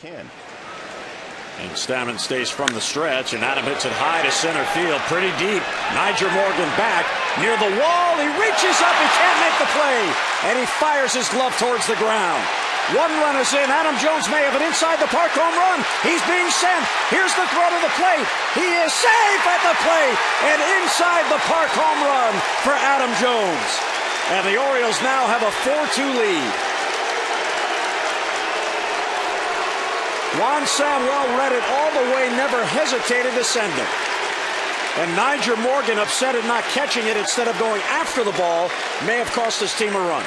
can. And Stammen stays from the stretch, and Adam hits it high to center field, pretty deep. Niger Morgan back near the wall. He reaches up, he can't make the play, and he fires his glove towards the ground. One run is in. Adam Jones may have an inside the park home run. He's being sent. Here's the throw to the plate. He is safe at the plate, and inside the park home run for Adam Jones. And the Orioles now have a 4-2 lead. Juan Samuel read it all the way, never hesitated to send it. And Niger Morgan, upset at not catching it instead of going after the ball, may have cost his team a run.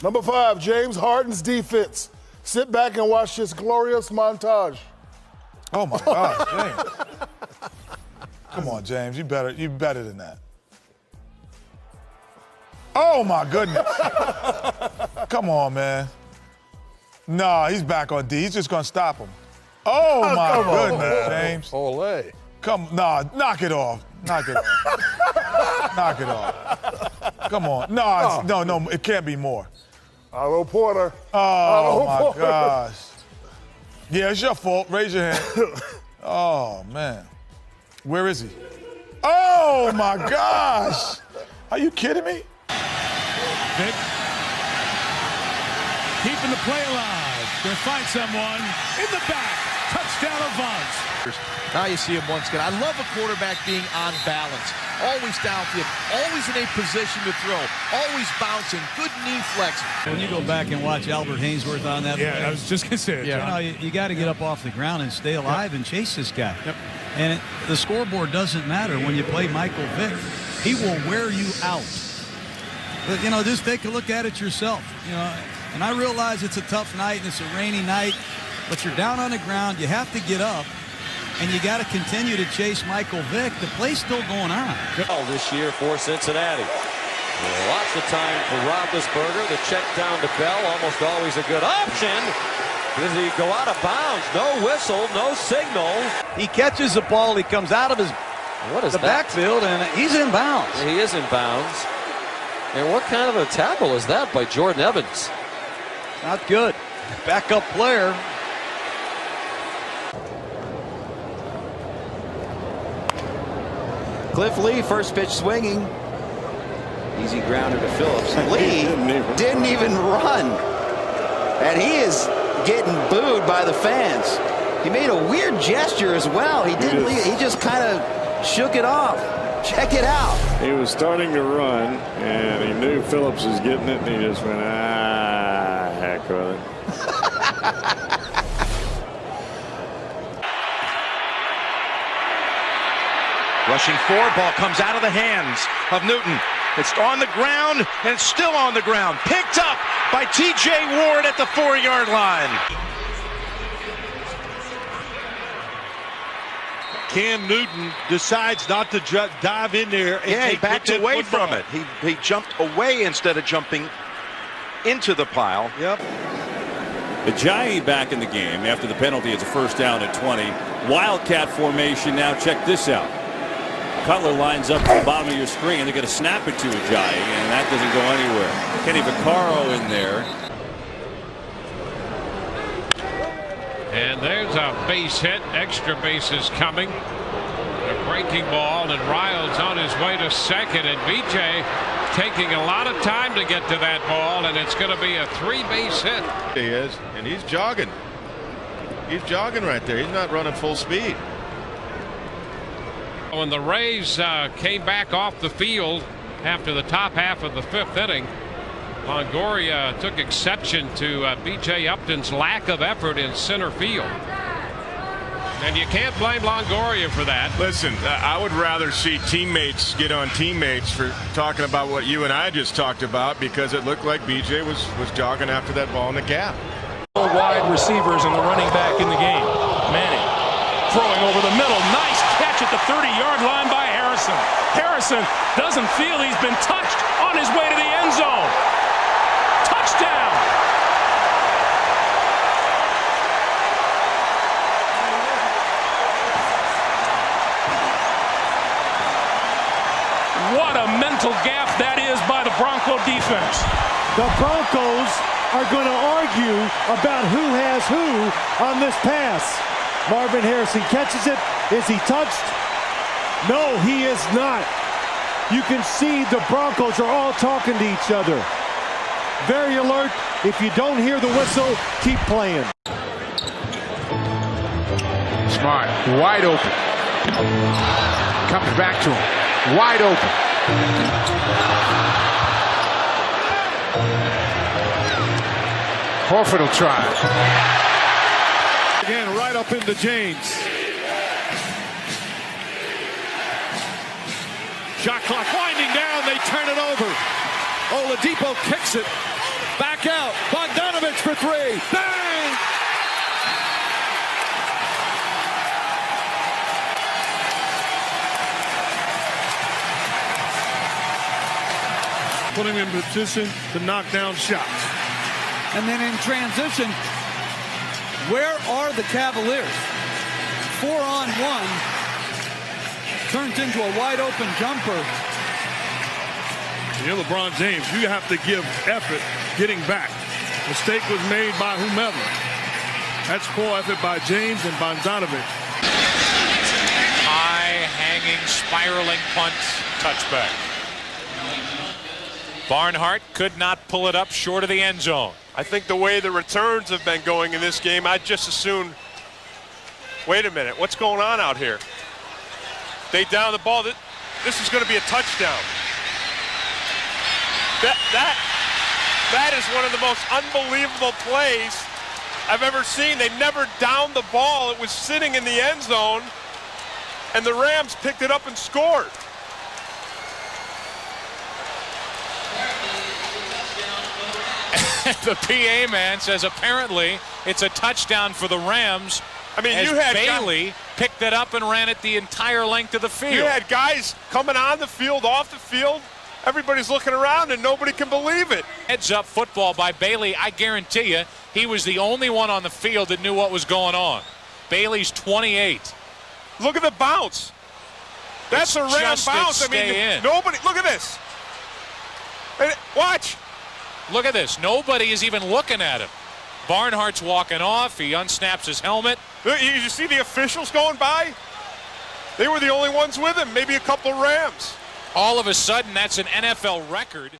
Number 5, James Harden's defense. Sit back and watch this glorious montage. Oh my God, James! Come on, James, you better than that. Oh my goodness! Come on, man. No, he's back on D. He's just gonna stop him. Oh my goodness, James. Olé. Knock it off. Knock it off. Knock it off. Come on. No, it can't be more. Otto Porter. Oh my gosh. Yeah, it's your fault. Raise your hand. Oh man. Where is he? Oh my gosh. Are you kidding me? Vic. Keeping the play alive. Gonna find someone in the back. Touchdown Avance. Now you see him once again. I love a quarterback being on balance. Always downfield. Always in a position to throw. Always bouncing. Good knee flex. When you go back and watch Albert Hainsworth on that play, I was just gonna say it, John. You got to get up off the ground and stay alive and chase this guy. Yep. And the scoreboard doesn't matter when you play Michael Vick. He will wear you out. But, just take a look at it yourself. And I realize it's a tough night and it's a rainy night, but you're down on the ground. You have to get up, and you got to continue to chase Michael Vick. The play's still going on. This year for Cincinnati. Lots of time for Roethlisberger. The check down to Bell, almost always a good option. Does he go out of bounds? No whistle, no signal. He catches the ball. He comes out of the backfield, and he's in bounds. He is in bounds. And what kind of a tackle is that by Jordan Evans? Not good. Backup player. Cliff Lee, first pitch swinging. Easy grounder to Phillips. Lee didn't even run. And he is getting booed by the fans. He made a weird gesture as well. He didn't leave. He just kind of shook it off. Check it out. He was starting to run, and he knew Phillips was getting it, and he just went, heck with it. Rushing forward, ball comes out of the hands of Newton. It's on the ground, and it's still on the ground. Picked up by T.J. Ward at the 4-yard line. Cam Newton decides not to dive in there. And he backs away from it. He jumped away instead of jumping into the pile. Yep. Ajayi back in the game after the penalty. It's a first down at 20. Wildcat formation now. Check this out. Cutler lines up at the bottom of your screen. They're going to snap it to Ajayi, and that doesn't go anywhere. Kenny Vaccaro in there. And there's a base hit. Extra bases coming. A breaking ball, and Riles on his way to second, and BJ taking a lot of time to get to that ball, and it's going to be a 3-base hit. He is, and he's jogging. He's jogging right there. He's not running full speed. When the Rays came back off the field after the top half of the 5th inning, Longoria took exception to B.J. Upton's lack of effort in center field. And you can't blame Longoria for that. Listen, I would rather see teammates get on teammates for talking about what you and I just talked about, because it looked like B.J. was jogging after that ball in the gap. Wide receivers and the running back in the game. Manning throwing over the middle. Nice catch at the 30-yard line by Harrison. Harrison doesn't feel he's been touched on his way to the end zone. Touchdown! What a mental gaffe that is by the Bronco defense. The Broncos are going to argue about who has who on this pass. Marvin Harrison catches it. Is he touched? No, he is not. You can see the Broncos are all talking to each other. Very alert. If you don't hear the whistle, keep playing. Smart, wide open. Comes back to him, wide open. Horford will try. Again, right up into James. Shot clock winding down. They turn it over. Oladipo kicks it. Back out. Bogdanovich for three. Bang! Putting him in position to knock down shots. And then in transition, where are the Cavaliers? 4-on-1 turns into a wide open jumper. You're LeBron James. You have to give effort getting back. Mistake was made by whomever. That's poor effort by James and Bogdanovich. High hanging, spiraling punt, touchback. Barnhart could not pull it up short of the end zone. I think the way the returns have been going in this game, I'd just assume, wait a minute, what's going on out here? They down the ball. This is going to be a touchdown. That is one of the most unbelievable plays I've ever seen. They never downed the ball. It was sitting in the end zone, and the Rams picked it up and scored. The PA man says apparently it's a touchdown for the Rams. I mean, as you had Bailey picked it up and ran it the entire length of the field. You had guys coming on the field, off the field. Everybody's looking around and nobody can believe it. Heads up football by Bailey. I guarantee you he was the only one on the field that knew what was going on. Bailey's 28. Look at the bounce. That's a Ram bounce. I mean, nobody, look at this. Watch. Look at this. Nobody is even looking at him. Barnhart's walking off. He unsnaps his helmet. You see the officials going by? They were the only ones with him. Maybe a couple of Rams. All of a sudden, that's an NFL record.